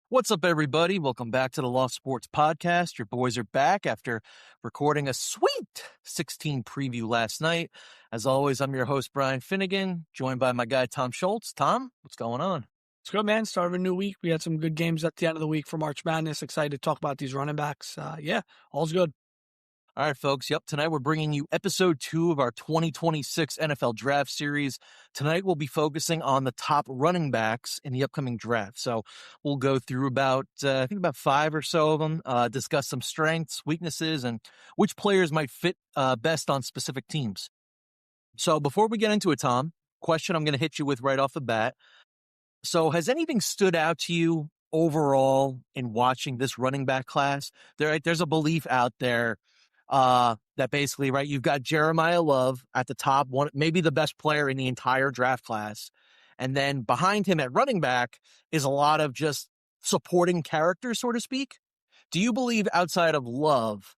What's up, everybody? Welcome back to the Loft Sports podcast. Your boys are back after recording a sweet 16 preview last night. As always, I'm your host, Brian Finnegan, joined by my guy, Tom Schultz. Tom, what's going on? It's good, man. Start of a new week. We had some good games at the end of the week for March Madness. Excited to talk about these running backs. All's good. All right, folks. Yep, tonight we're bringing you episode 2 of our 2026 NFL Draft Series. Tonight we'll be focusing on the top running backs in the upcoming draft. So we'll go through about 5 or so of them, discuss some strengths, weaknesses, and which players might fit best on specific teams. So before we get into it, Tom, question I'm going to hit you with right off the bat. So has anything stood out to you overall in watching this running back class? There's a belief out there that basically, right, you've got Jeremiyah Love at the top, one, maybe the best player in the entire draft class. And then behind him at running back is a lot of just supporting characters, so to speak. Do you believe outside of Love,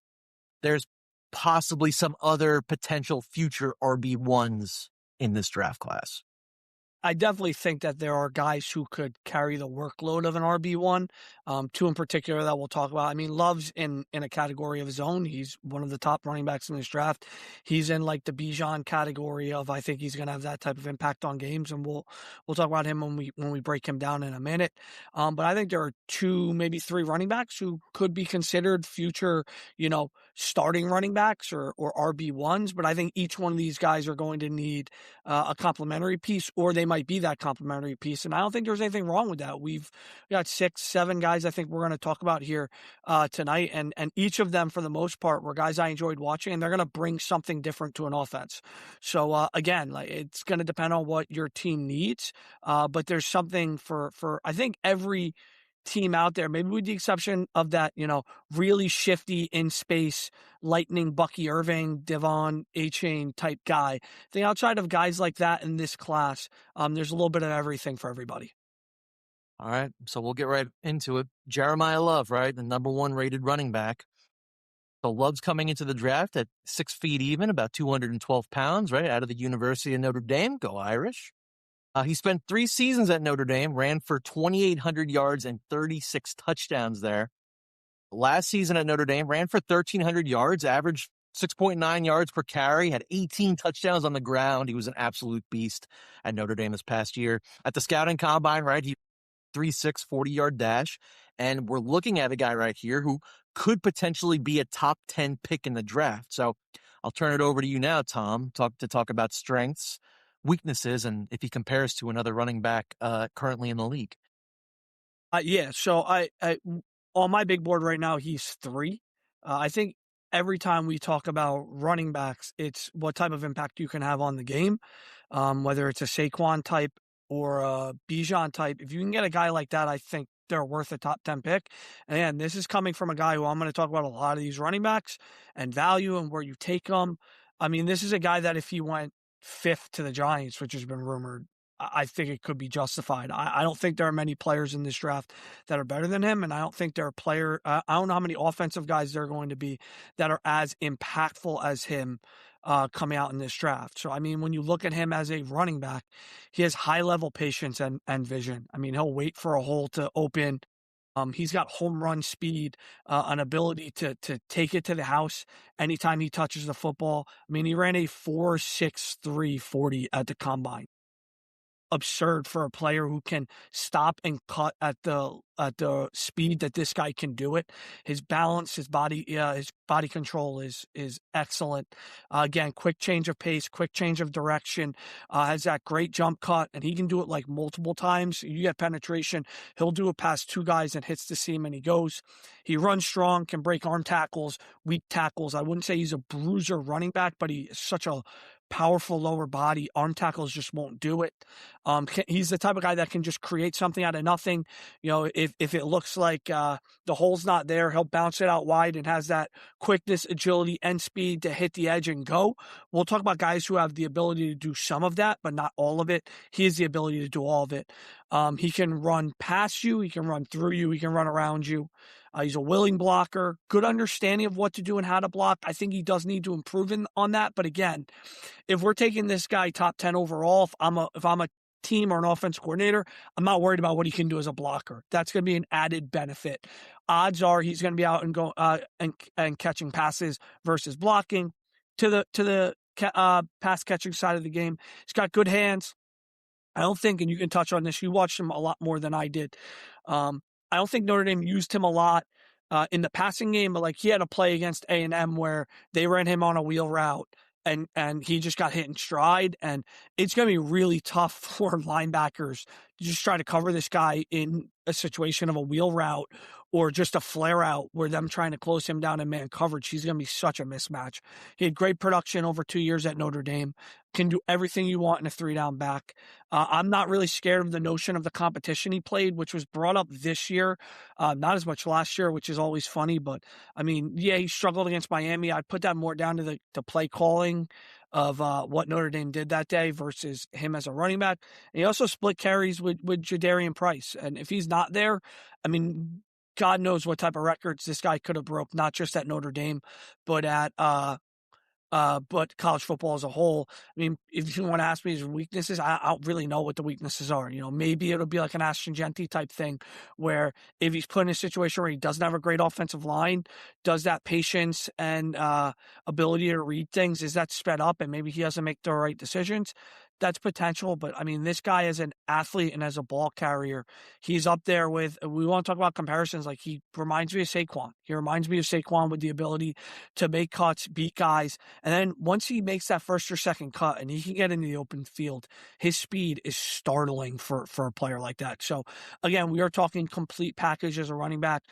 there's possibly some other potential future RB1s in this draft class? I definitely think that there are guys who could carry the workload of an RB1. Two in particular that we'll talk about. I mean, Love's in a category of his own. He's one of the top running backs in this draft. He's in like the Bijan category of I think he's going to have that type of impact on games, and we'll talk about him when we break him down in a minute. But I think there are 2, maybe 3 running backs who could be considered future, starting running backs or RB1s. But I think each one of these guys are going to need a complementary piece, or they might be that complementary piece. And I don't think there's anything wrong with that. We've got 6, 7 guys I think we're going to talk about here tonight. And each of them, for the most part, were guys I enjoyed watching, and they're going to bring something different to an offense. So again, like it's going to depend on what your team needs. But there's something for I think every team out there, maybe with the exception of that, really shifty in space, lightning Bucky Irving, Devon A-Chain type guy. I think outside of guys like that in this class, there's a little bit of everything for everybody. All right, so we'll get right into it. Jeremiyah Love, right, the number 1 rated running back. So Love's coming into the draft at 6 feet even, about 212 pounds, right, out of the University of Notre Dame. Go Irish. He spent 3 seasons at Notre Dame, ran for 2,800 yards and 36 touchdowns there. Last season at Notre Dame, ran for 1,300 yards, averaged 6.9 yards per carry, had 18 touchdowns on the ground. He was an absolute beast at Notre Dame this past year. At the scouting combine, right, he 3.6 40-yard dash. And we're looking at a guy right here who could potentially be a top 10 pick in the draft. So I'll turn it over to you now, Tom, to talk about strengths, weaknesses, and if he compares to another running back currently in the league. So I on my big board right now, he's 3. I think every time we talk about running backs, it's what type of impact you can have on the game, whether it's a Saquon type or a Bijan type. If you can get a guy like that, I think they're worth a top 10 pick. And this is coming from a guy who I'm going to talk about a lot of these running backs and value and where you take them. I mean, this is a guy that if he went 5th to the Giants, which has been rumored, I think it could be justified. I don't think there are many players in this draft that are better than him, and I don't think there are I don't know how many offensive guys there are going to be that are as impactful as him coming out in this draft. So, I mean, when you look at him as a running back, he has high-level patience and vision. I mean, he'll wait for a hole to open. He's got home run speed, an ability to take it to the house anytime he touches the football. I mean, he ran a 4.63 40 at the combine. Absurd for a player who can stop and cut at the speed that this guy can do it. His balance, his body control is excellent. Again, quick change of pace, quick change of direction, has that great jump cut, and he can do it like multiple times. You get penetration, he'll do it past 2 guys and hits the seam and he goes. He runs strong, can break arm tackles, weak tackles. I wouldn't say he's a bruiser running back, but he is such a powerful lower body. Arm tackles just won't do it. He's the type of guy that can just create something out of nothing. If it looks like the hole's not there, he'll bounce it out wide and has that quickness, agility, and speed to hit the edge and go. We'll talk about guys who have the ability to do some of that, but not all of it. He has the ability to do all of it. He can run past you. He can run through you. He can run around you. He's a willing blocker, good understanding of what to do and how to block. I think he does need to improve on that. But again, if we're taking this guy top 10 overall, if I'm a team or an offense coordinator, I'm not worried about what he can do as a blocker. That's going to be an added benefit. Odds are he's going to be out and go and catching passes versus blocking. To the pass catching side of the game, he's got good hands. I don't think, and you can touch on this, you watched him a lot more than I did. I don't think Notre Dame used him a lot in the passing game, but like he had a play against A&M where they ran him on a wheel route and he just got hit in stride. And it's going to be really tough for linebackers to just try to cover this guy in a situation of a wheel route or just a flare out where them trying to close him down in man coverage. He's going to be such a mismatch. He had great production over 2 years at Notre Dame, can do everything you want in a 3-down back. I'm not really scared of the notion of the competition he played, which was brought up this year, not as much last year, which is always funny. But I mean, yeah, he struggled against Miami. I'd put that more down to the play calling of what Notre Dame did that day versus him as a running back. And he also split carries with Jadarian Price. And if he's not there, I mean, God knows what type of records this guy could have broke, not just at Notre Dame, but at but college football as a whole. I mean, if you want to ask me his weaknesses, I don't really know what the weaknesses are. You know, maybe it'll be like an Ashton Genty type thing where if he's put in a situation where he doesn't have a great offensive line, does that patience and ability to read things, is that sped up and maybe he doesn't make the right decisions? That's potential. But I mean, this guy as an athlete and as a ball carrier, he's up there with, we want to talk about comparisons. Like he reminds me of Saquon. He reminds me of Saquon with the ability to make cuts, beat guys. And then once he makes that first or second cut and he can get into the open field, his speed is startling for a player like that. So again, we are talking complete package as a running back.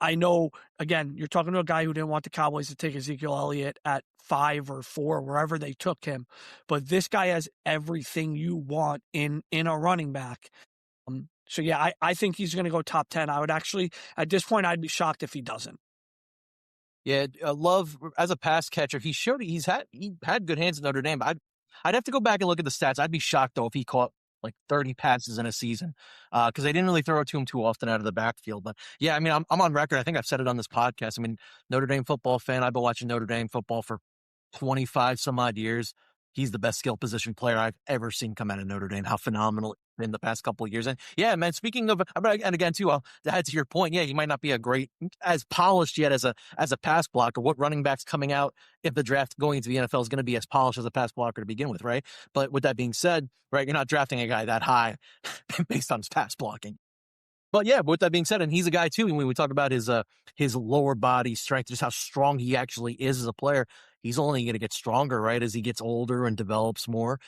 I know, again, you're talking to a guy who didn't want the Cowboys to take Ezekiel Elliott at 5 or 4, wherever they took him. But this guy has everything you want in a running back. So yeah, I think he's going to go top 10. I would actually, at this point, I'd be shocked if he doesn't. Yeah, Love as a pass catcher, he had good hands at Notre Dame. I'd have to go back and look at the stats. I'd be shocked though if he caught like 30 passes in a season because they didn't really throw it to him too often out of the backfield. But yeah, I mean, I'm on record. I think I've said it on this podcast. I mean, Notre Dame football fan. I've been watching Notre Dame football for 25 some odd years. He's the best skill position player I've ever seen come out of Notre Dame. How phenomenal in the past couple of years. And yeah, man, speaking of, and again too, to add to your point, yeah, he might not be as polished yet as a pass blocker. What running back's coming out if the draft going into the NFL is going to be as polished as a pass blocker to begin with, right? But with that being said, right, you're not drafting a guy that high based on his pass blocking. But yeah, with that being said, and he's a guy too, when we talk about his lower body strength, just how strong he actually is as a player, he's only going to get stronger, right, as he gets older and develops more.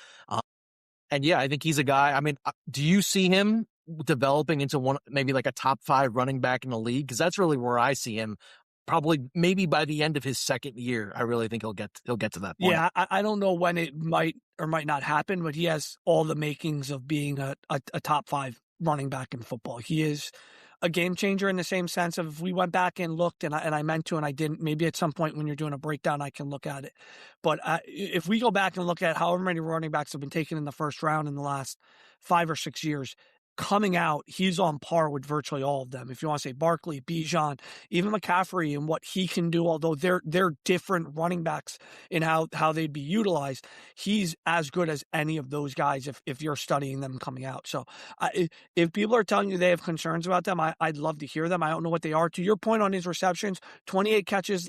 And yeah, I think he's a guy. I mean, do you see him developing into one, maybe like a top 5 running back in the league? Because that's really where I see him. Probably, maybe by the end of his second year, I really think he'll get to that point. Yeah, I don't know when it might or might not happen, but he has all the makings of being a top 5 running back in football. He is a game changer in the same sense of, if we went back and looked, and I meant to and I didn't, maybe at some point when you're doing a breakdown I can look at it. But if we go back and look at however many running backs have been taken in the first round in the last 5 or 6 years, coming out, he's on par with virtually all of them. If you want to say Barkley, Bijan, even McCaffrey and what he can do, although they're different running backs in how they'd be utilized, he's as good as any of those guys if you're studying them coming out. So if people are telling you they have concerns about them, I'd love to hear them. I don't know what they are. To your point on his receptions, 28 catches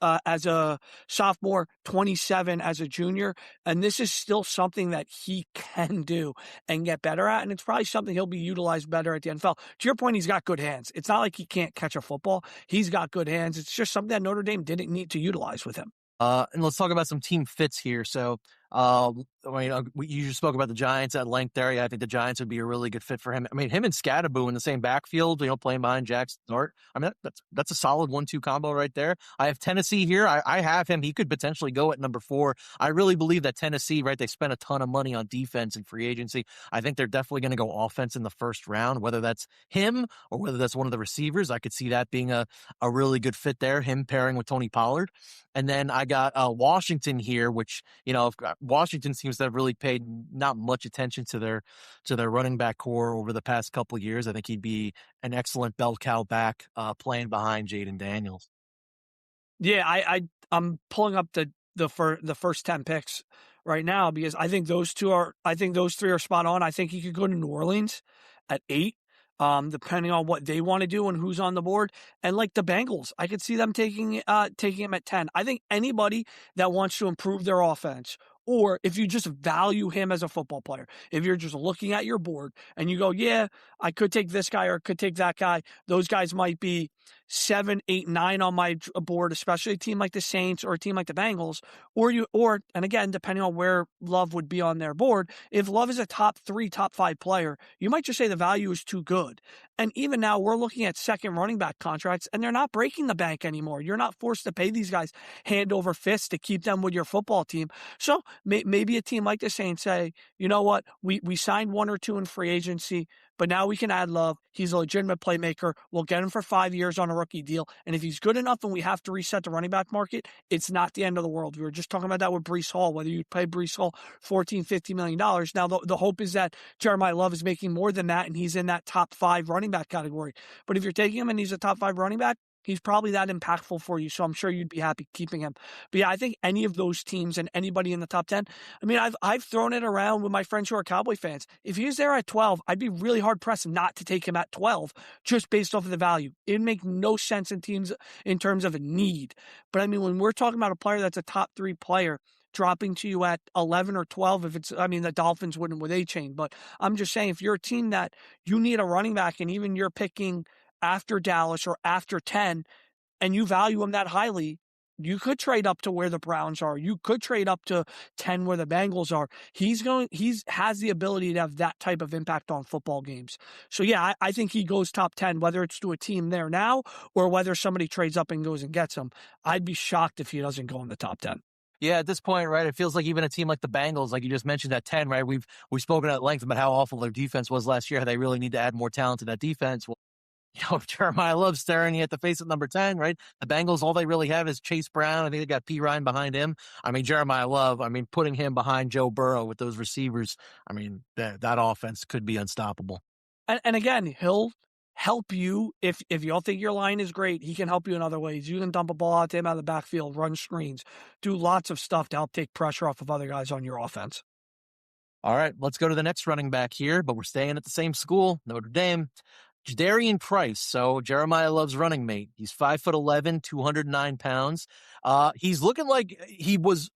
as a sophomore, 27 as a junior. And this is still something that he can do and get better at. And it's probably something he'll be utilized better at the NFL. To your point, he's got good hands. It's not like he can't catch a football. He's got good hands. It's just something that Notre Dame didn't need to utilize with him. And let's talk about some team fits here. So, you just spoke about the Giants at length there. Yeah, I think the Giants would be a really good fit for him. I mean, him and Scadaboo in the same backfield, playing behind Jackson Dart. I mean, that's a solid 1-2 combo right there. I have Tennessee here. I have him. He could potentially go at number 4. I really believe that Tennessee, right, they spent a ton of money on defense and free agency. I think they're definitely going to go offense in the first round, whether that's him or whether that's one of the receivers. I could see that being a really good fit there, him pairing with Tony Pollard. And then I got Washington here, which, Washington seems to have really paid not much attention to their running back core over the past couple of years. I think he'd be an excellent bell cow back playing behind Jaden Daniels. Yeah, I'm pulling up the first 10 picks right now because I think those three are spot on. I think he could go to New Orleans at 8. Depending on what they want to do and who's on the board. And like the Bengals, I could see them taking him at 10. I think anybody that wants to improve their offense, or if you just value him as a football player, if you're just looking at your board and you go, yeah, I could take this guy or I could take that guy, those guys might be 7, 8, 9 on my board, especially a team like the Saints or a team like the Bengals, and again, depending on where Love would be on their board, if Love is a top 3, top 5 player, you might just say the value is too good. And even now we're looking at second running back contracts and they're not breaking the bank anymore. You're not forced to pay these guys hand over fist to keep them with your football team. So maybe a team like the Saints say, you know what, we signed 1 or 2 in free agency, but now we can add Love. He's a legitimate playmaker. We'll get him for 5 years on a rookie deal. And if he's good enough and we have to reset the running back market, it's not the end of the world. We were just talking about that with Breece Hall, whether you pay Breece Hall $14, $15 million. Now, the hope is that Jeremiyah Love is making more than that and he's in that top 5 running back category. But if you're taking him and he's a top 5 running back, he's probably that impactful for you, so I'm sure you'd be happy keeping him. But yeah, I think any of those teams and anybody in the top 10, I mean, I've thrown it around with my friends who are Cowboy fans. If he was there at 12, I'd be really hard-pressed not to take him at 12 just based off of the value. It'd make no sense in teams in terms of a need. But I mean, when we're talking about a player that's a top 3 player, dropping to you at 11 or 12 the Dolphins wouldn't with A-Chain. But I'm just saying, if you're a team that you need a running back and even you're picking after Dallas or after 10, and you value him that highly, you could trade up to where the Browns are. You could trade up to 10 where the Bengals are. He has the ability to have that type of impact on football games. So yeah, I think he goes top 10, whether it's to a team there now or whether somebody trades up and goes and gets him. I'd be shocked if he doesn't go in the top 10. Yeah, at this point, right, it feels like even a team like the Bengals, like you just mentioned at 10, right, we've spoken at length about how awful their defense was last year, how they really need to add more talent to that defense. Well, Jeremiyah Love staring you at the face at number 10, right? The Bengals, all they really have is Chase Brown. I think they got P. Ryan behind him. I mean, Jeremiyah Love, putting him behind Joe Burrow with those receivers, that offense could be unstoppable. And again, he'll help you if you don't think your line is great. He can help you in other ways. You can dump a ball out to him out of the backfield, run screens, do lots of stuff to help take pressure off of other guys on your offense. All right, let's go to the next running back here, but we're staying at the same school, Notre Dame. Jadarian Price, so Jeremiyah Love's running mate. He's 5'11", 209 pounds. He's looked like he was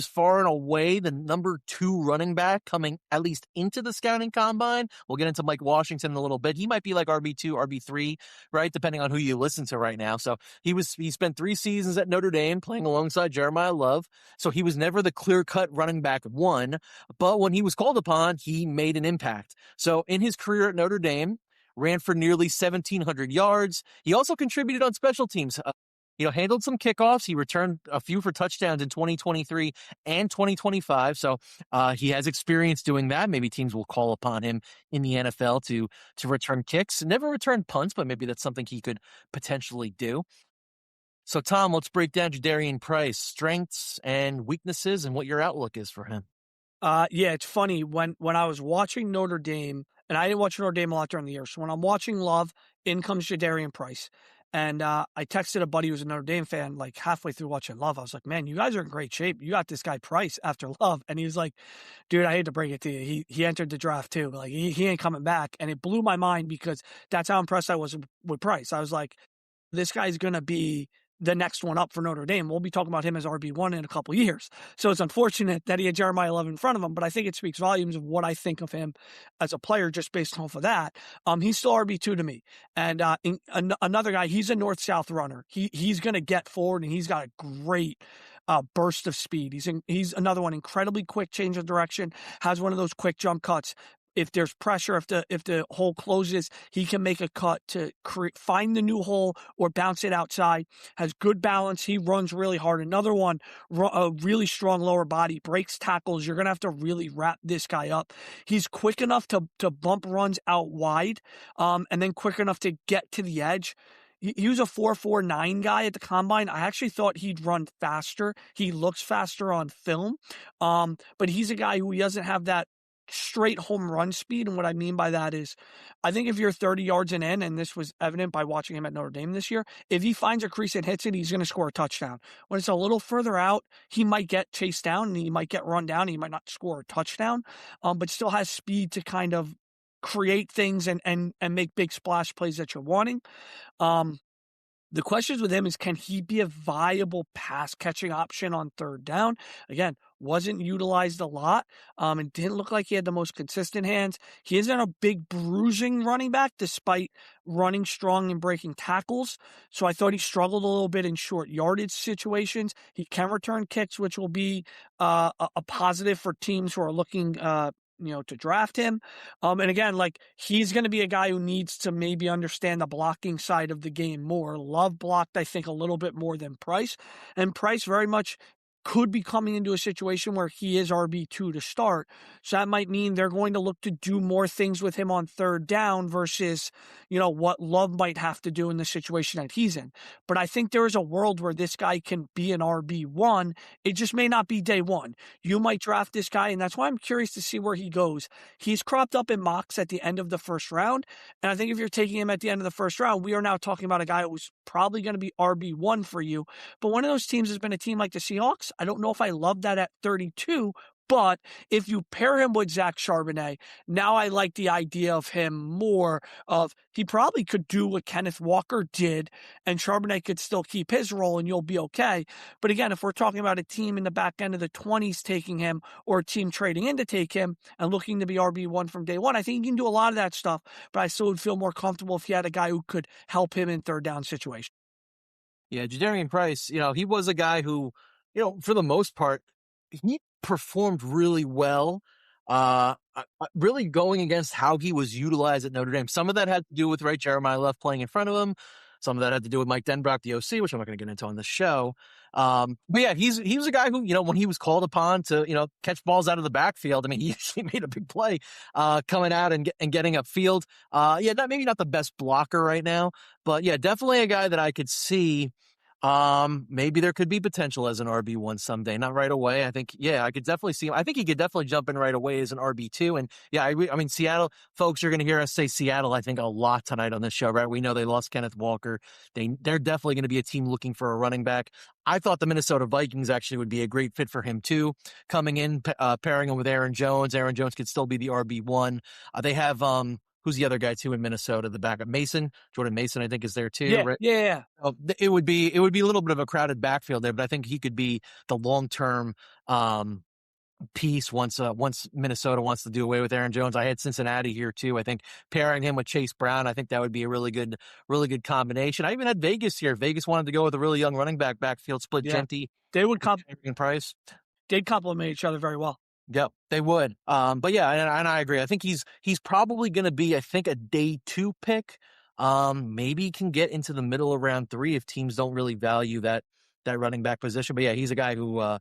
far and away the number 2 running back coming at least into the scouting combine. We'll get into Mike Washington in a little bit. He might be like RB2, RB3, right? Depending on who you listen to right now. So he spent 3 seasons at Notre Dame playing alongside Jeremiyah Love. So he was never the clear-cut running back 1, but when he was called upon, he made an impact. So in his career at Notre Dame, ran for nearly 1,700 yards. He also contributed on special teams. Handled some kickoffs. He returned a few for touchdowns in 2023 and 2025. So he has experience doing that. Maybe teams will call upon him in the NFL to return kicks. Never returned punts, but maybe that's something he could potentially do. So, Tom, let's break down Jadarian Price, strengths and weaknesses, and what your outlook is for him. Yeah, it's funny. When I was watching Notre Dame, and I didn't watch Notre Dame a lot during the year, so when I'm watching Love, in comes Jadarian Price. And I texted a buddy who's a Notre Dame fan, like halfway through watching Love. I was like, man, you guys are in great shape. You got this guy Price after Love. And he was like, dude, I hate to break it to you. He entered the draft too. Like he ain't coming back. And it blew my mind because that's how impressed I was with Price. I was like, this guy's going to be the next one up for Notre Dame. We'll be talking about him as RB1 in a couple of years. So it's unfortunate that he had Jeremiyah Love in front of him, but I think it speaks volumes of what I think of him as a player just based off of that. He's still RB2 to me. And another guy, he's a north-south runner. He's going to get forward, and he's got a great burst of speed. He's another one, incredibly quick change of direction, has one of those quick jump cuts. If there's pressure, if the hole closes, he can make a cut to find the new hole or bounce it outside. Has good balance. He runs really hard. Another one, a really strong lower body, breaks tackles. You're going to have to really wrap this guy up. He's quick enough to bump runs out wide, and then quick enough to get to the edge. He was a 4.49 guy at the combine. I actually thought he'd run faster. He looks faster on film, but he's a guy who he doesn't have that straight home run speed. And what I mean by that is, I think if you're 30 yards and in, and this was evident by watching him at Notre Dame this year, if he finds a crease and hits it, he's going to score a touchdown. When it's a little further out, he might get chased down and he might get run down. And he might not score a touchdown, but still has speed to kind of create things and make big splash plays that you're wanting. The questions with him is, can he be a viable pass catching option on third down? Again, wasn't utilized a lot, and didn't look like he had the most consistent hands. He isn't a big bruising running back despite running strong and breaking tackles. So I thought he struggled a little bit in short yardage situations. He can return kicks, which will be a positive for teams who are looking to draft him. And again, like, he's going to be a guy who needs to maybe understand the blocking side of the game more. Love blocked, I think, a little bit more than Price. And Price very much could be coming into a situation where he is RB2 to start. So that might mean they're going to look to do more things with him on third down versus, what Love might have to do in the situation that he's in. But I think there is a world where this guy can be an RB1. It just may not be day one. You might draft this guy, and that's why I'm curious to see where he goes. He's cropped up in mocks at the end of the first round. And I think if you're taking him at the end of the first round, we are now talking about a guy who's probably going to be RB1 for you. But one of those teams has been a team like the Seahawks. I don't know if I love that at 32, but if you pair him with Zach Charbonnet, now I like the idea of him more of, he probably could do what Kenneth Walker did and Charbonnet could still keep his role and you'll be okay. But again, if we're talking about a team in the back end of the 20s taking him, or a team trading in to take him and looking to be RB1 from day one, I think he can do a lot of that stuff, but I still would feel more comfortable if he had a guy who could help him in third down situations. Yeah, Jadarian Price, he was a guy who, for the most part, he performed really well, really going against how he was utilized at Notre Dame. Some of that had to do with, Jeremiyah left playing in front of him. Some of that had to do with Mike Denbrock, the OC, which I'm not going to get into on the show. But yeah, he was a guy who, when he was called upon to, catch balls out of the backfield, I mean, he actually made a big play coming out and getting upfield. Maybe not the best blocker right now, but yeah, definitely a guy that I could see. Maybe there could be potential as an RB1 someday. Not right away. I think, I could definitely see him. I think he could definitely jump in right away as an RB2. And yeah, I mean, Seattle folks, you're going to hear us say Seattle, I think, a lot tonight on this show, right? We know they lost Kenneth Walker. They're definitely going to be a team looking for a running back. I thought the Minnesota Vikings actually would be a great fit for him too. Coming in, pairing him with Aaron Jones. Aaron Jones could still be the RB1. They have, who's the other guy too in Minnesota? The backup, Jordan Mason, I think, is there too. Yeah, right? yeah. It would be a little bit of a crowded backfield there, but I think he could be the long-term piece once Minnesota wants to do away with Aaron Jones. I had Cincinnati here too. I think pairing him with Chase Brown, I think that would be a really good combination. I even had Vegas here. Vegas wanted to go with a really young running backfield split. Genty, they would Price. They'd complement each other very well. Yep, they would. But yeah, and I agree. I think he's probably going to be, I think, a day 2 pick. Maybe can get into the middle of round 3 if teams don't really value that running back position. But yeah, he's a guy who,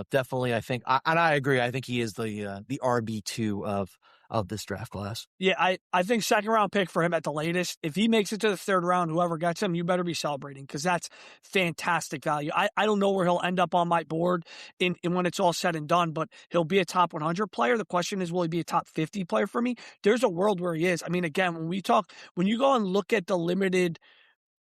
definitely, I think, and I agree. I think he is the RB2 of this draft class. Yeah, I think second round pick for him at the latest. If he makes it to the third round, whoever gets him, you better be celebrating, because that's fantastic value. I don't know where he'll end up on my board in when it's all said and done, but he'll be a top 100 player. The question is, will he be a top 50 player for me? There's a world where he is. I mean, again, when you go and look at the limited,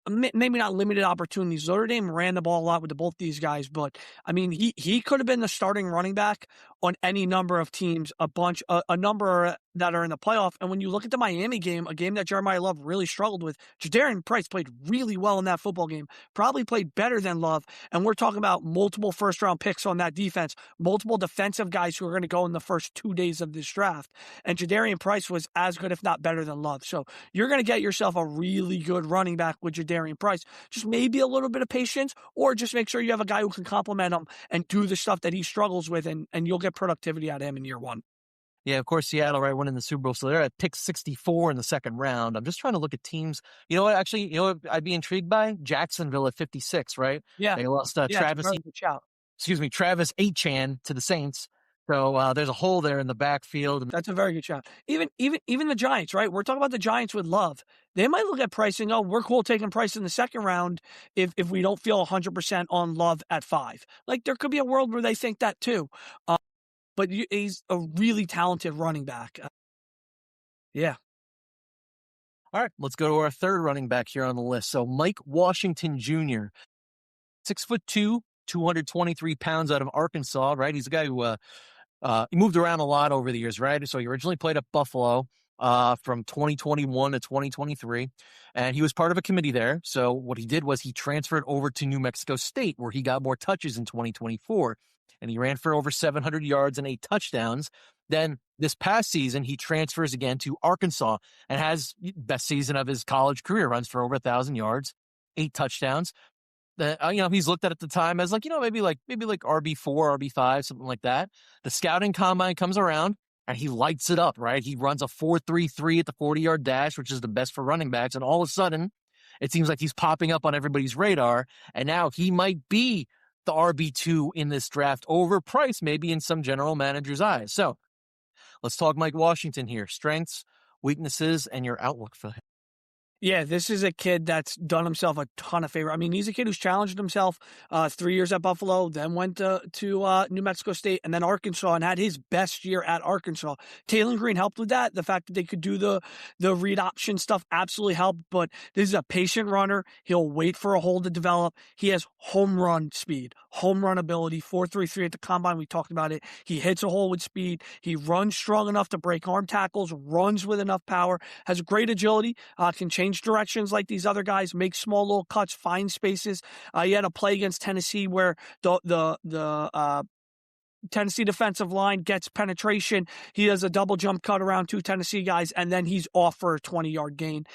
maybe not limited opportunities, Notre Dame ran the ball a lot with both these guys, but I mean, he could have been the starting running back on any number of teams, a number that are in the playoff. And when you look at the Miami game, a game that Jeremiyah Love really struggled with, Jadarian Price played really well in that football game, probably played better than Love. And we're talking about multiple first-round picks on that defense, multiple defensive guys who are going to go in the first 2 days of this draft. And Jadarian Price was as good, if not better, than Love. So you're going to get yourself a really good running back with Jadarian Price. Just maybe a little bit of patience, or just make sure you have a guy who can complement him and do the stuff that he struggles with, and you'll get productivity out of him in year 1. Yeah, of course, Seattle, winning the Super Bowl. So they're at pick 64 in the second round. I'm just trying to look at teams. You know what? Actually, what I'd be intrigued by? Jacksonville at 56, right? Yeah. They lost Travis Etienne to the Saints. So there's a hole there in the backfield. That's a very good shot. Even the Giants, right? We're talking about the Giants with Love. They might look at pricing. Oh, we're cool taking Price in the second round if we don't feel 100% on Love at 5. Like, there could be a world where they think that too. but he's a really talented running back. Yeah. All right, let's go to our third running back here on the list. So Mike Washington Jr., 6'2", 223 pounds out of Arkansas, right? He's a guy who he moved around a lot over the years, right? So he originally played at Buffalo from 2021 to 2023, and he was part of a committee there. So what he did was he transferred over to New Mexico State, where he got more touches in 2024, and he ran for over 700 yards and 8 touchdowns. Then this past season, he transfers again to Arkansas and has best season of his college career, runs for over 1,000 yards, 8 touchdowns. He's looked at the time as maybe like RB4, RB5, something like that. The scouting combine comes around and he lights it up, right? He runs a 4.33 at the 40-yard dash, which is the best for running backs. And all of a sudden, it seems like he's popping up on everybody's radar. And now he might be the RB2 in this draft, overpriced maybe in some general manager's eyes. So let's talk Mike Washington here. Strengths, weaknesses, and your outlook for him. Yeah, this is a kid that's done himself a ton of favor. I mean, he's a kid who's challenged himself 3 years at Buffalo, then went to New Mexico State, and then Arkansas, and had his best year at Arkansas. Taylor Green helped with that. The fact that they could do the read option stuff absolutely helped, but this is a patient runner. He'll wait for a hole to develop. He has home run speed, home run ability, 4.33 at the combine. We talked about it. He hits a hole with speed. He runs strong enough to break arm tackles, runs with enough power, has great agility, can change directions like these other guys, make small little cuts, find spaces. He had a play against Tennessee where the Tennessee defensive line gets penetration. He does a double jump cut around 2 Tennessee guys, and then he's off for a 20-yard gain.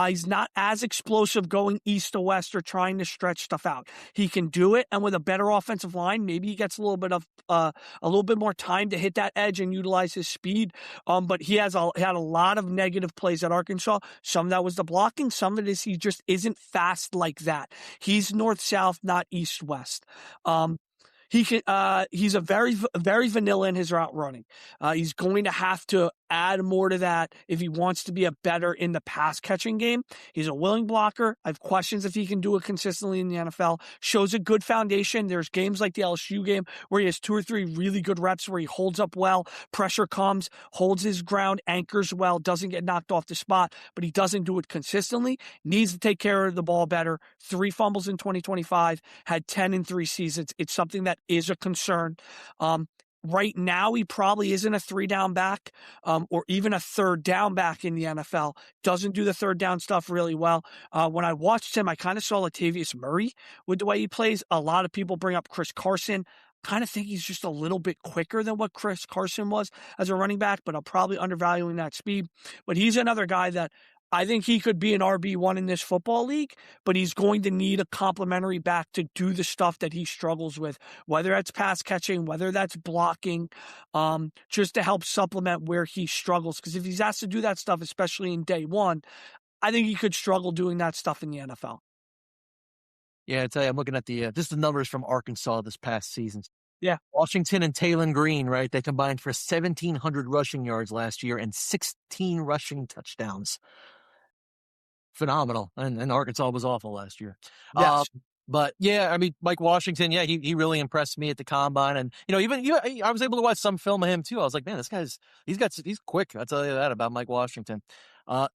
He's not as explosive going east to west or trying to stretch stuff out. He can do it, and with a better offensive line, maybe he gets a little bit more time to hit that edge and utilize his speed. But he had a lot of negative plays at Arkansas. Some of that was the blocking. Some of it is he just isn't fast like that. He's north-south, not east-west. He's a very vanilla in his route running. He's going to have to add more to that if he wants to be a better in the pass catching game. He's a willing blocker. I have questions if he can do it consistently in the NFL. Shows a good foundation. There's games like the LSU game where he has 2 or 3 really good reps where he holds up well, pressure comes, holds his ground, anchors well, doesn't get knocked off the spot, but he doesn't do it consistently. Needs to take care of the ball better. 3 fumbles in 2025, had 10 in 3 seasons. It's something that is a concern. Right now, he probably isn't a 3-down back or even a 3rd down back in the NFL. Doesn't do the 3rd down stuff really well. When I watched him, I kind of saw Latavius Murray with the way he plays. A lot of people bring up Chris Carson. Kind of think he's just a little bit quicker than what Chris Carson was as a running back, but I'm probably undervaluing that speed. But he's another guy that I think he could be an RB1 in this football league, but he's going to need a complementary back to do the stuff that he struggles with, whether that's pass catching, whether that's blocking, just to help supplement where he struggles. Because if he's asked to do that stuff, especially in day one, I think he could struggle doing that stuff in the NFL. Yeah, I tell you, I'm looking at just the numbers from Arkansas this past season. Yeah. Washington and Taylor Green, right? They combined for 1,700 rushing yards last year and 16 rushing touchdowns. Phenomenal. And Arkansas was awful last year. Yes. But yeah, I mean, Mike Washington, yeah, he really impressed me at the combine. And, I was able to watch some film of him too. I was like, man, he's quick. I'll tell you that about Mike Washington.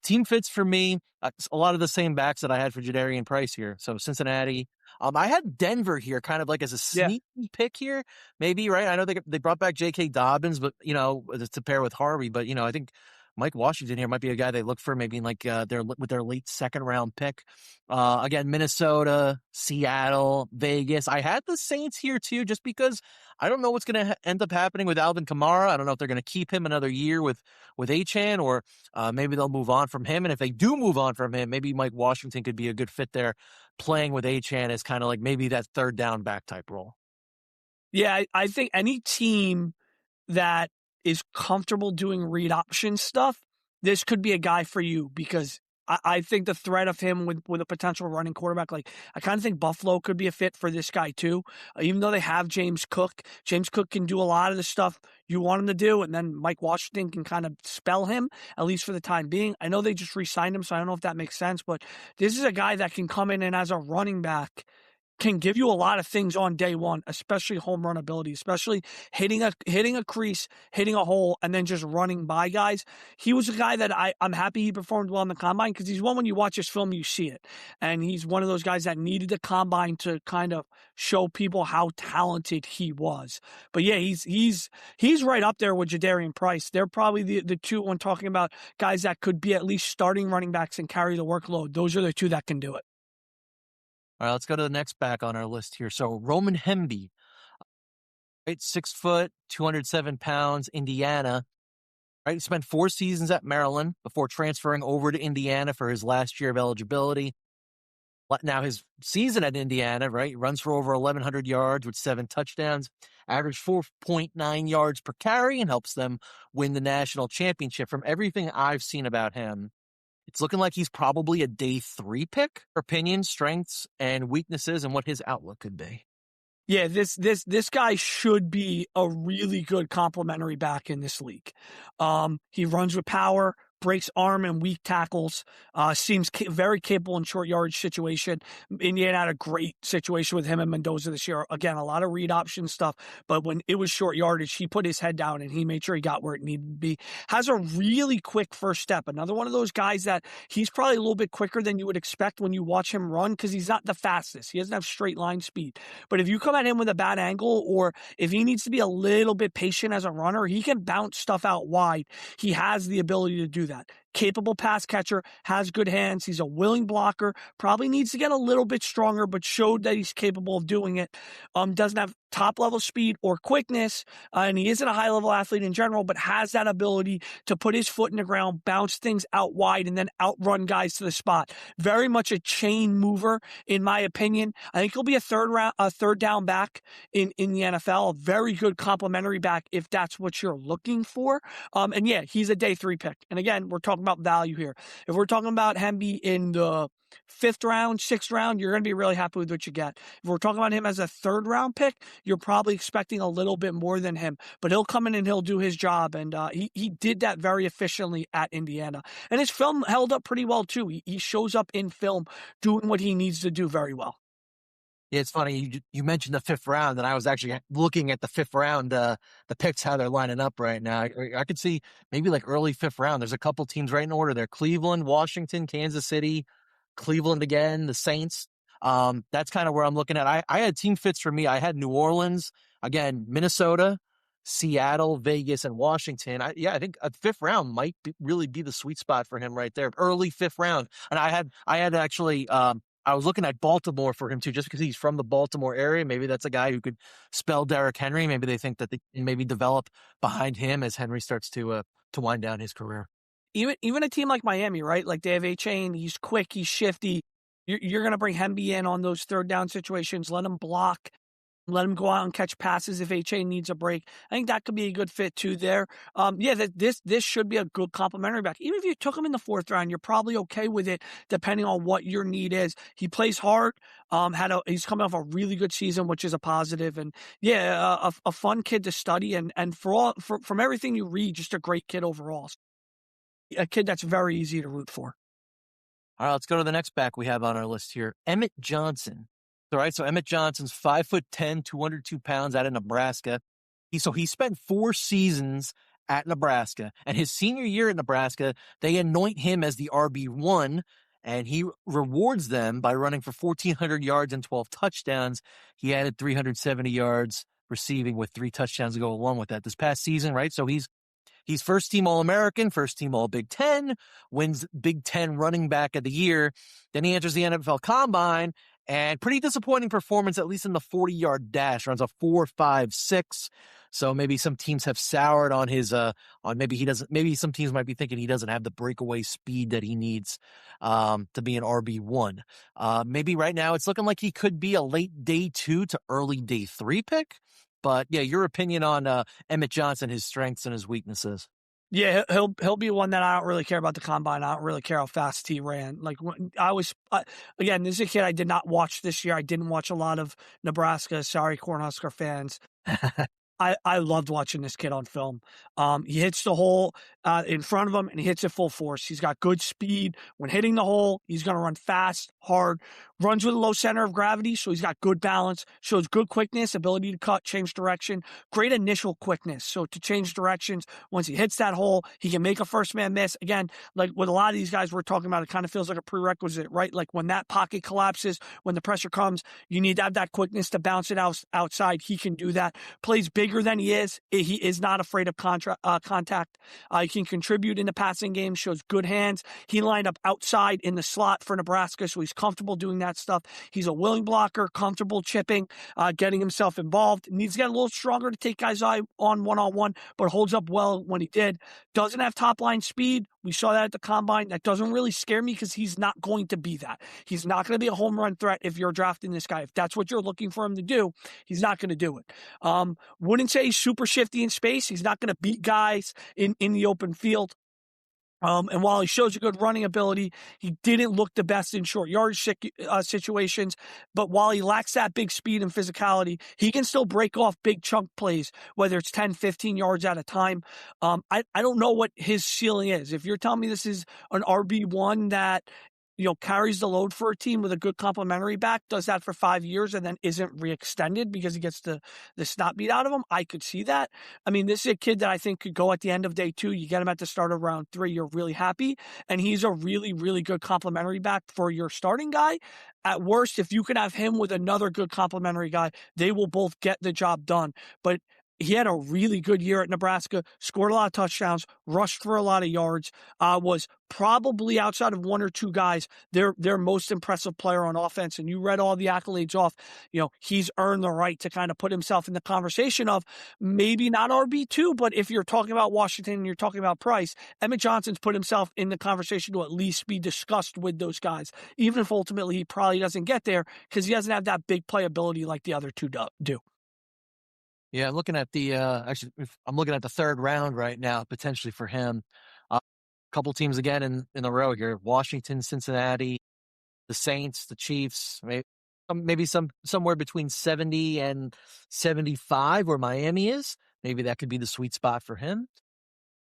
Team fits for me, a lot of the same backs that I had for Jadarian Price here. So Cincinnati. I had Denver here kind of like as a sneaky pick here, maybe, right? I know they brought back J.K. Dobbins, but, to pair with Harvey. But, I think Mike Washington here might be a guy they look for maybe in like their late 2nd round pick. Again, Minnesota, Seattle, Vegas. I had the Saints here too, just because I don't know what's going to end up happening with Alvin Kamara. I don't know if they're going to keep him another year with Achane, or maybe they'll move on from him. And if they do move on from him, maybe Mike Washington could be a good fit there, playing with Achane as kind of like maybe that 3rd down back type role. Yeah, I think any team that is comfortable doing read option stuff, this could be a guy for you, because I think the threat of him with a potential running quarterback, like I kind of think Buffalo could be a fit for this guy too. Even though they have James Cook can do a lot of the stuff you want him to do, and then Mike Washington can kind of spell him, at least for the time being. I know they just re-signed him, so I don't know if that makes sense, but this is a guy that can come in and as a running back can give you a lot of things on day one, especially home run ability, especially hitting a crease, hitting a hole, and then just running by guys. He was a guy that I'm happy he performed well in the combine, because he's one, when you watch his film, you see it. And he's one of those guys that needed the combine to kind of show people how talented he was. But yeah, he's right up there with Jadarian Price. They're probably the two, when talking about guys that could be at least starting running backs and carry the workload. Those are the two that can do it. All right, let's go to the next back on our list here. So Roman Hemby, right, 6 foot, 207 pounds, Indiana. Right, he spent 4 seasons at Maryland before transferring over to Indiana for his last year of eligibility. Now his season at Indiana, right, he runs for over 1,100 yards with 7 touchdowns, averaged 4.9 yards per carry, and helps them win the national championship. From everything I've seen about him, it's looking like he's probably a day 3 pick. Opinions, strengths, and weaknesses, and what his outlook could be. Yeah, this guy should be a really good complementary back in this league. He runs with power, breaks arm and weak tackles, seems very capable in short yardage situation. Indiana had a great situation with him and Mendoza this year. Again, a lot of read option stuff, but when it was short yardage, he put his head down and he made sure he got where it needed to be. Has a really quick first step. Another one of those guys that he's probably a little bit quicker than you would expect when you watch him run, because he's not the fastest. He doesn't have straight line speed. But if you come at him with a bad angle, or if he needs to be a little bit patient as a runner, he can bounce stuff out wide. He has the ability to do that. Capable pass catcher, has good hands. He's a willing blocker. Probably needs to get a little bit stronger, but showed that he's capable of doing it. Doesn't have top level speed or quickness, and he isn't a high level athlete in general, but has that ability to put his foot in the ground, bounce things out wide, and then outrun guys to the spot. Very much a chain mover, in my opinion. I think he'll be a third down back in the NFL. A very good complementary back if that's what you're looking for. And yeah, he's a day 3 pick. And again, we're talking about value here. If we're talking about Hemby in the 5th round, 6th round, you're going to be really happy with what you get. If we're talking about him as a 3rd round pick, you're probably expecting a little bit more than him, but he'll come in and he'll do his job. And he did that very efficiently at Indiana. And his film held up pretty well too. He shows up in film doing what he needs to do very well. Yeah, it's funny. You mentioned the 5th round, and I was actually looking at the 5th round, the picks, how they're lining up right now. I could see maybe like early 5th round. There's a couple teams right in order there. Cleveland, Washington, Kansas City, Cleveland again, the Saints. That's kind of where I'm looking at. I had team fits for me. I had New Orleans, again, Minnesota, Seattle, Vegas, and Washington. I think a 5th round might really be the sweet spot for him right there. Early 5th round. And I had actually, I was looking at Baltimore for him too, just because he's from the Baltimore area. Maybe that's a guy who could spell Derrick Henry. Maybe they think that they can maybe develop behind him as Henry starts to wind down his career. Even a team like Miami, right? Like they have A-Chain, he's quick, he's shifty. You're going to bring Hemby in on those 3rd down situations, let him block, let him go out and catch passes if A-Chain needs a break. I think that could be a good fit too there. This should be a good complementary back. Even if you took him in the 4th round, you're probably okay with it depending on what your need is. He plays hard. He's coming off a really good season, which is a positive. And yeah, a fun kid to study. And from everything you read, just a great kid overall. A kid that's very easy to root for. All right, let's go to the next back we have on our list here. Emmett Johnson. All right, so Emmett Johnson's 5'10", 202 pounds out of Nebraska. He spent 4 seasons at Nebraska, and his senior year at Nebraska, they anoint him as the RB1, and he rewards them by running for 1,400 yards and 12 touchdowns. He added 370 yards receiving with 3 touchdowns to go along with that this past season, right? So he's first team All-American, first team All-Big Ten, wins Big Ten running back of the year. Then he enters the NFL Combine, and pretty disappointing performance, at least in the 40-yard dash. Runs a 4.56. So maybe some teams have soured on his maybe some teams might be thinking he doesn't have the breakaway speed that he needs to be an RB1. Maybe right now it's looking like he could be a late day 2 to early day 3 pick. But yeah, your opinion on Emmett Johnson, his strengths and his weaknesses. Yeah, he'll be one that I don't really care about the combine. I don't really care how fast he ran. Like again, this is a kid I did not watch this year. I didn't watch a lot of Nebraska. Sorry, Cornhusker fans. I loved watching this kid on film. He hits the hole in front of him, and he hits it full force. He's got good speed. When hitting the hole, he's going to run fast, hard, runs with a low center of gravity, so he's got good balance, shows good quickness, ability to cut, change direction, great initial quickness. So to change directions, once he hits that hole, he can make a first man miss. Again, like with a lot of these guys we're talking about, it kind of feels like a prerequisite, right? Like when that pocket collapses, when the pressure comes, you need to have that quickness to bounce it outside. He can do that. Plays bigger than he is. He is not afraid of contact. He can contribute in the passing game, shows good hands. He lined up outside in the slot for Nebraska, so he's comfortable doing that stuff. He's a willing blocker, comfortable chipping, getting himself involved. Needs to get a little stronger to take guys on one-on-one, but holds up well when he did. Doesn't have top-line speed. We saw that at the combine. That doesn't really scare me because he's not going to be that. He's not going to be a home run threat if you're drafting this guy. If that's what you're looking for him to do, he's not going to do it. Wouldn't say he's super shifty in space. He's not going to beat guys in the open field. And while he shows a good running ability, he didn't look the best in short yardage situations. But while he lacks that big speed and physicality, he can still break off big chunk plays, whether it's 10, 15 yards at a time. I don't know what his ceiling is. If you're telling me this is an RB1 that carries the load for a team with a good complementary back, does that for 5 years and then isn't re-extended because he gets the snot beat out of him, I could see that. I mean, this is a kid that I think could go at the end of day 2. You get him at the start of round 3, you're really happy. And he's a really, really good complementary back for your starting guy. At worst, if you could have him with another good complementary guy, they will both get the job done. But he had a really good year at Nebraska, scored a lot of touchdowns, rushed for a lot of yards, was probably outside of one or two guys, their most impressive player on offense. And you read all the accolades off. He's earned the right to kind of put himself in the conversation of maybe not RB2, but if you're talking about Washington and you're talking about Price, Emmett Johnson's put himself in the conversation to at least be discussed with those guys, even if ultimately he probably doesn't get there because he doesn't have that big playability like the other two do. Yeah, I'm looking at I'm looking at the third round right now, potentially for him. A couple teams again in a row here: Washington, Cincinnati, the Saints, the Chiefs. Maybe somewhere between 70 and 75, where Miami is. Maybe that could be the sweet spot for him.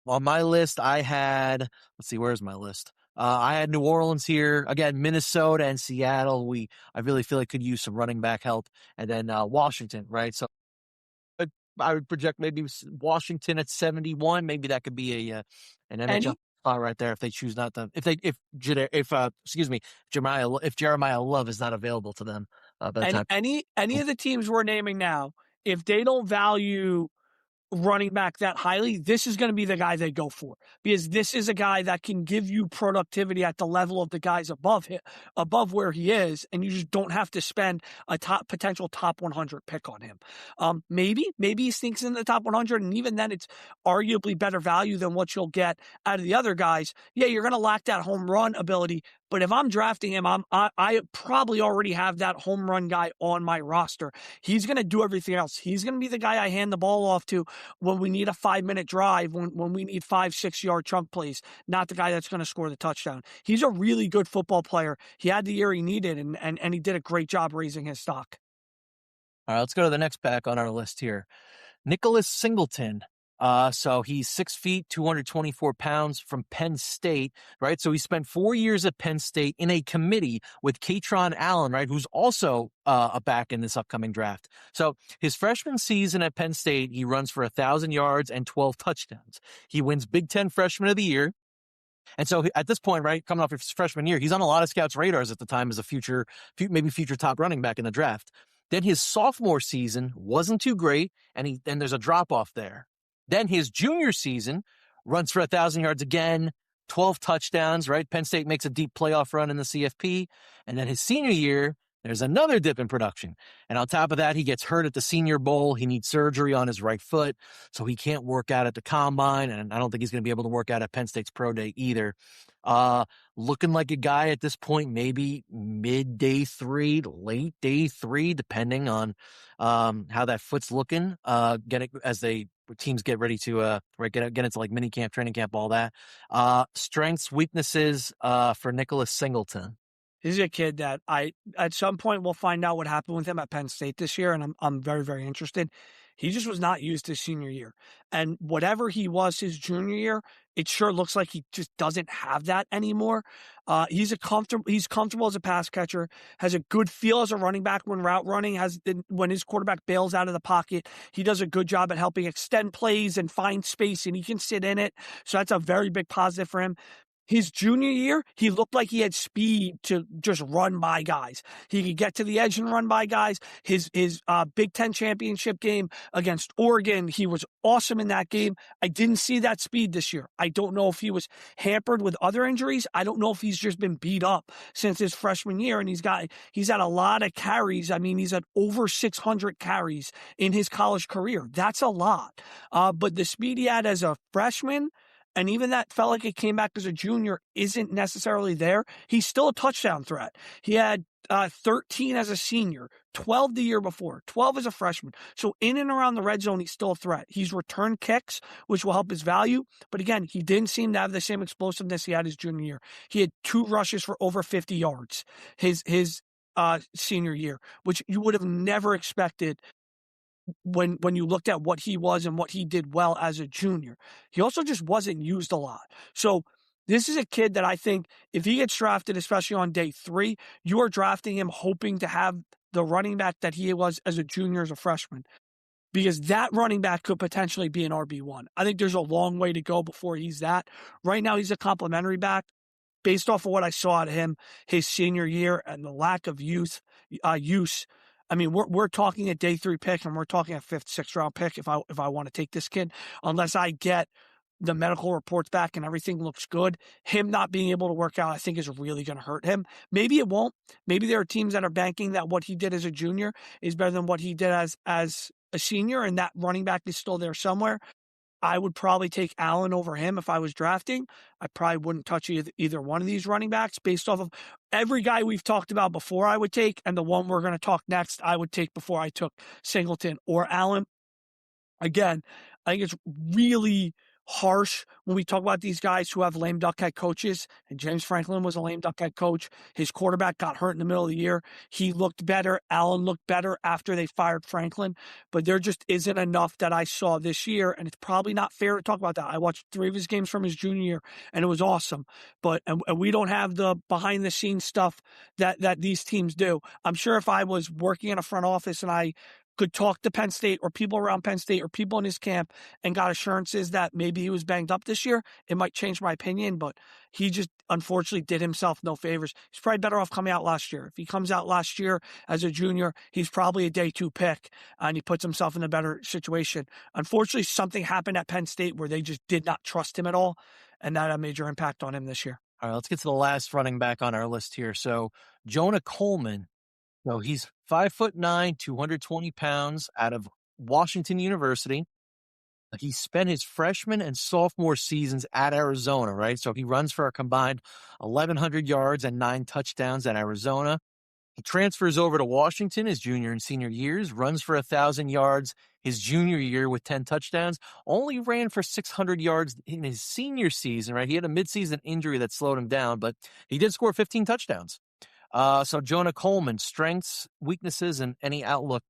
On my list, I had. Let's see, where's my list? I had New Orleans here again, Minnesota and Seattle. I really feel like could use some running back help, and then Washington, right? So I would project maybe Washington at 71. Maybe that could be an NHL spot right there if they choose not to. If Jeremiyah Love is not available to them by the time. Any of the teams we're naming now, if they don't value running back that highly, this is going to be the guy they go for because this is a guy that can give you productivity at the level of the guys above where he is, and you just don't have to spend a potential top 100 pick on him. Maybe he sneaks in the top 100, and even then, it's arguably better value than what you'll get out of the other guys. Yeah, you're going to lack that home run ability, but if I'm drafting him, I probably already have that home run guy on my roster. He's going to do everything else. He's going to be the guy I hand the ball off to when we need a 5-minute drive, when we need 5-6 yard chunk plays, not the guy that's going to score the touchdown. He's a really good football player. He had the year he needed, and he did a great job raising his stock. All right, let's go to the next back on our list here. Nicholas Singleton. So he's 6 feet, 224 pounds from Penn State, right? So he spent 4 years at Penn State in a committee with Katron Allen, right? Who's also a back in this upcoming draft. So his freshman season at Penn State, he runs for 1,000 yards and 12 touchdowns. He wins Big Ten Freshman of the Year. And so at this point, right, coming off his freshman year, he's on a lot of scouts' radars at the time as a maybe future top running back in the draft. Then his sophomore season wasn't too great, and there's a drop-off there. Then his junior season runs for 1,000 yards again, 12 touchdowns, right? Penn State makes a deep playoff run in the CFP. And then his senior year, there's another dip in production. And on top of that, he gets hurt at the Senior Bowl. He needs surgery on his right foot, so he can't work out at the combine. And I don't think he's going to be able to work out at Penn State's pro day either. Looking like a guy at this point, maybe mid-day 3 to late day 3, depending on how that foot's looking. As teams get ready to get into like mini camp, training camp, all that. Strengths, weaknesses for Nicholas Singleton. He's a kid that at some point we'll find out what happened with him at Penn State this year, and I'm very, very interested. He just was not used his senior year. And whatever he was his junior year, it sure looks like he just doesn't have that anymore. He's comfortable as a pass catcher, has a good feel as a running back when route running, when his quarterback bails out of the pocket. He does a good job at helping extend plays and find space, and he can sit in it. So that's a very big positive for him. His junior year, he looked like he had speed to just run by guys. He could get to the edge and run by guys. His Big Ten championship game against Oregon, he was awesome in that game. I didn't see that speed this year. I don't know if he was hampered with other injuries. I don't know if he's just been beat up since his freshman year, and he's had a lot of carries. I mean, he's had over 600 carries in his college career. That's a lot. But the speed he had as a freshman, and even that felt like it came back as a junior, isn't necessarily there. He's still a touchdown threat. He had 13 as a senior, 12 the year before, 12 as a freshman. So in and around the red zone, he's still a threat. He's returned kicks, which will help his value. But again, he didn't seem to have the same explosiveness he had his junior year. He had 2 rushes for over 50 yards his senior year, which you would have never expected when you looked at what he was and what he did well as a junior. He also just wasn't used a lot. So this is a kid that I think if he gets drafted, especially on day 3, you are drafting him hoping to have the running back that he was as a junior, as a freshman, because that running back could potentially be an RB1. I think there's a long way to go before he's that. Right now, he's a complimentary back. Based off of what I saw out of him his senior year and the lack of use, I mean, we're talking a day 3 pick, and we're talking a 5th, 6th round pick if I want to take this kid, unless I get the medical reports back and everything looks good. Him not being able to work out, I think, is really going to hurt him. Maybe it won't. Maybe there are teams that are banking that what he did as a junior is better than what he did as a senior, and that running back is still there somewhere. I would probably take Allen over him if I was drafting. I probably wouldn't touch either one of these running backs based off of every guy we've talked about before I would take, and the one we're going to talk next I would take before I took Singleton or Allen. Again, I think it's really harsh when we talk about these guys who have lame duck head coaches, and James Franklin was a lame duck head coach. His quarterback got hurt in the middle of the year. He looked better. Allen looked better after they fired Franklin, but there just isn't enough that I saw this year, and it's probably not fair to talk about that. I watched 3 of his games from his junior year, and it was awesome, but and we don't have the behind-the-scenes stuff that these teams do. I'm sure if I was working in a front office and I could talk to Penn State or people around Penn State or people in his camp and got assurances that maybe he was banged up this year, it might change my opinion, but he just unfortunately did himself no favors. He's probably better off coming out last year. If he comes out last year as a junior, he's probably a day 2 pick, and he puts himself in a better situation. Unfortunately, something happened at Penn State where they just did not trust him at all, and that had a major impact on him this year. All right, let's get to the last running back on our list here. So Jonah Coleman. So he's 5'9", 220 pounds, out of Washington University. He spent his freshman and sophomore seasons at Arizona, right? So he runs for a combined 1,100 yards and 9 touchdowns at Arizona. He transfers over to Washington his junior and senior years, runs for 1,000 yards his junior year with 10 touchdowns, only ran for 600 yards in his senior season, right? He had a midseason injury that slowed him down, but he did score 15 touchdowns. So Jonah Coleman, strengths, weaknesses, and any outlook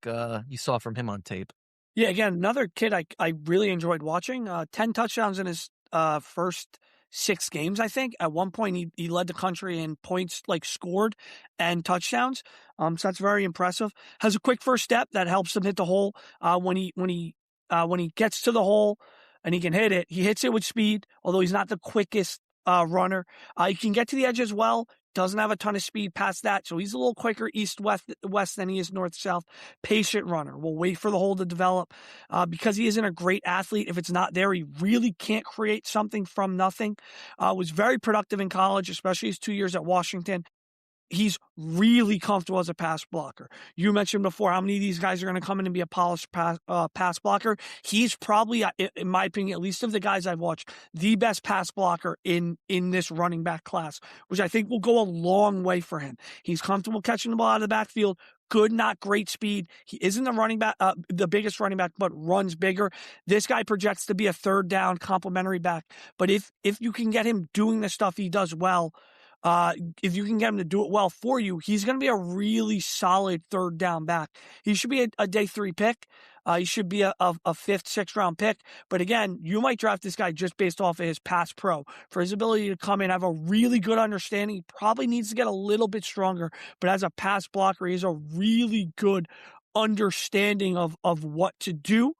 you saw from him on tape. Yeah, again, another kid I really enjoyed watching. 10 touchdowns in his first 6 games, I think. At one point, he led the country in points scored and touchdowns. So that's very impressive. Has a quick first step that helps him hit the hole. When he gets to the hole and he can hit it, he hits it with speed, although he's not the quickest runner. He can get to the edge as well. Doesn't have a ton of speed past that, so he's a little quicker east-west than he is north-south. Patient runner. Will wait for the hole to develop. Because he isn't a great athlete, if it's not there, he really can't create something from nothing. Was very productive in college, especially his 2 years at Washington. He's really comfortable as a pass blocker. You mentioned before how many of these guys are going to come in and be a polished pass blocker. He's probably, in my opinion, at least of the guys I've watched, the best pass blocker in this running back class, which I think will go a long way for him. He's comfortable catching the ball out of the backfield. Good, not great speed. He isn't the running back, the biggest running back, but runs bigger. This guy projects to be a 3rd down complementary back. But if you can get him doing the stuff he does well, if you can get him to do it well for you, he's going to be a really solid 3rd down back. He should be a day 3 pick. He should be a fifth, sixth round pick. But again, you might draft this guy just based off of his pass pro. For his ability to come in, have a really good understanding. He probably needs to get a little bit stronger, but as a pass blocker, he has a really good understanding of what to do.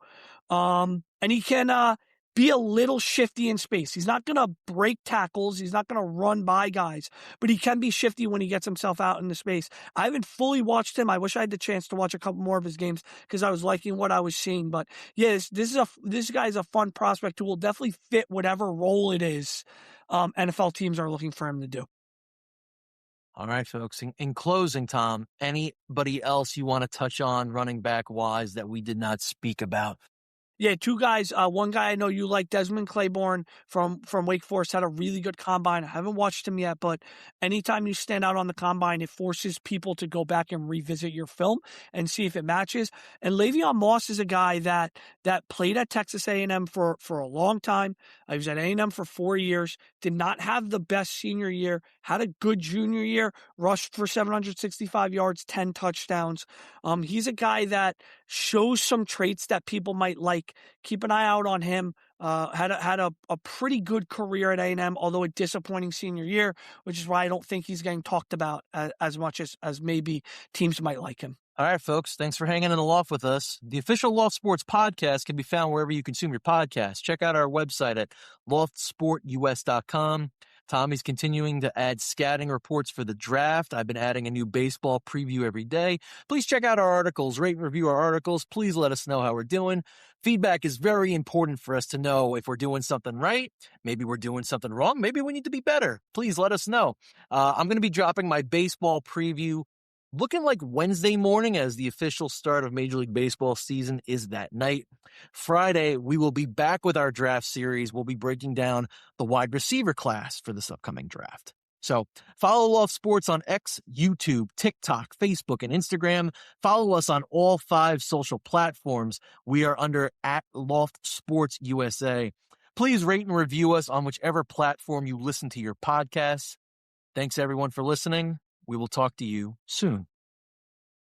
And he can be a little shifty in space. He's not going to break tackles. He's not going to run by guys, but he can be shifty when he gets himself out into space. I haven't fully watched him. I wish I had the chance to watch a couple more of his games because I was liking what I was seeing. But yes, this guy is a fun prospect who will definitely fit whatever role it is NFL teams are looking for him to do. All right, folks. In closing, Tom, anybody else you want to touch on running back wise that we did not speak about? Yeah, two guys. One guy I know you like, Desmond Claiborne from Wake Forest, had a really good combine. I haven't watched him yet, but anytime you stand out on the combine, it forces people to go back and revisit your film and see if it matches. And Le'Veon Moss is a guy that played at Texas A&M for a long time. He was at A&M for 4 years, did not have the best senior year, had a good junior year, rushed for 765 yards, 10 touchdowns. He's a guy that shows some traits that people might like. Keep an eye out on him. Had a pretty good career at A&M, although a disappointing senior year, which is why I don't think he's getting talked about as much as maybe teams might like him. All right, folks. Thanks for hanging in the loft with us. The official Loft Sports podcast can be found wherever you consume your podcasts. Check out our website at loftsportus.com. Tommy's continuing to add scouting reports for the draft. I've been adding a new baseball preview every day. Please check out our articles, rate and review our articles. Please let us know how we're doing. Feedback is very important for us to know if we're doing something right. Maybe we're doing something wrong. Maybe we need to be better. Please let us know. I'm going to be dropping my baseball preview looking like Wednesday morning, as the official start of Major League Baseball season is that night. Friday, we will be back with our draft series. We'll be breaking down the wide receiver class for this upcoming draft. So follow Loft Sports on X, YouTube, TikTok, Facebook, and Instagram. Follow us on all 5 social platforms. We are under @Loft Sports USA. Please rate and review us on whichever platform you listen to your podcasts. Thanks, everyone, for listening. We will talk to you soon.